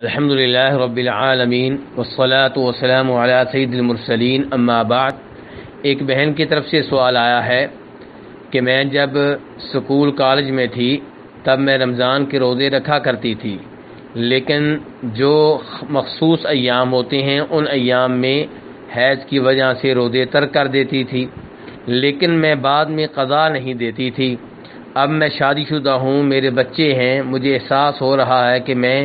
الحمد للہ رب العالمین والصلاة والسلام علی سید المرسلین اما بعد۔ ایک بہن کی طرف سے سوال آیا ہے کہ میں جب سکول کالج میں تھی تب میں رمضان کے روزے رکھا کرتی تھی، لیکن جو مخصوص ایام ہوتے ہیں ان ایام میں حیض کی وجہ سے روزے ترک کر دیتی تھی، لیکن میں بعد میں قضا نہیں دیتی تھی۔ اب میں شادی شدہ ہوں، میرے بچے ہیں، مجھے احساس ہو رہا ہے کہ میں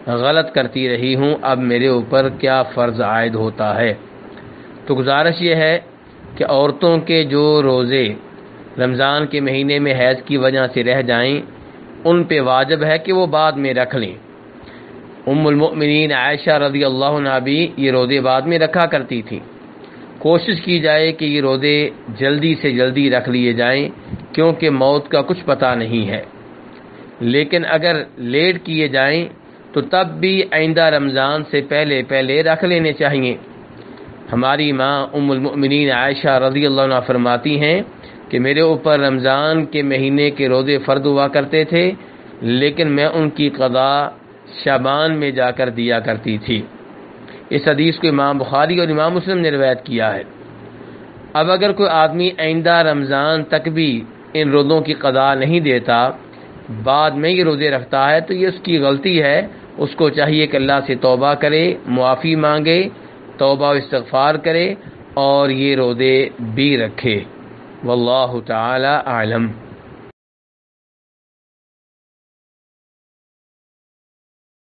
غلط کرتی رہی ہوں، اب میرے اوپر کیا فرض عائد ہوتا ہے؟ تو گزارش یہ ہے کہ عورتوں کے جو روزے رمضان کے مہینے میں حیض کی وجہ سے رہ جائیں ان پہ واجب ہے کہ وہ بعد میں رکھ لیں۔ ام المؤمنین عائشہ رضی اللہ عنہا بھی یہ روزے بعد میں رکھا کرتی تھی۔ کوشش کی جائے کہ یہ روزے جلدی سے جلدی رکھ لیے جائیں، کیونکہ موت کا کچھ پتہ نہیں ہے، لیکن اگر لیٹ کیے جائیں تو تب بھی آئندہ رمضان سے پہلے رکھ لینے چاہیے۔ ہماری ماں ام المؤمنین عائشہ رضی اللہ عنہا فرماتی ہیں کہ میرے اوپر رمضان کے مہینے کے روزے فرض ہوا کرتے تھے، لیکن میں ان کی قضا شعبان میں جا کر دیا کرتی تھی۔ اس حدیث کو امام بخاری اور امام مسلم نے روایت کیا ہے۔ اب اگر کوئی آدمی آئندہ رمضان تک بھی ان روزوں کی قضا نہیں دیتا، بعد میں یہ روزے رکھتا ہے، تو یہ اس کی غلطی ہے۔ اس کو چاہیے کہ اللہ سے توبہ کرے، معافی مانگے، توبہ و استغفار کرے اور یہ روزے بھی رکھے۔ واللہ تعالی اعلم۔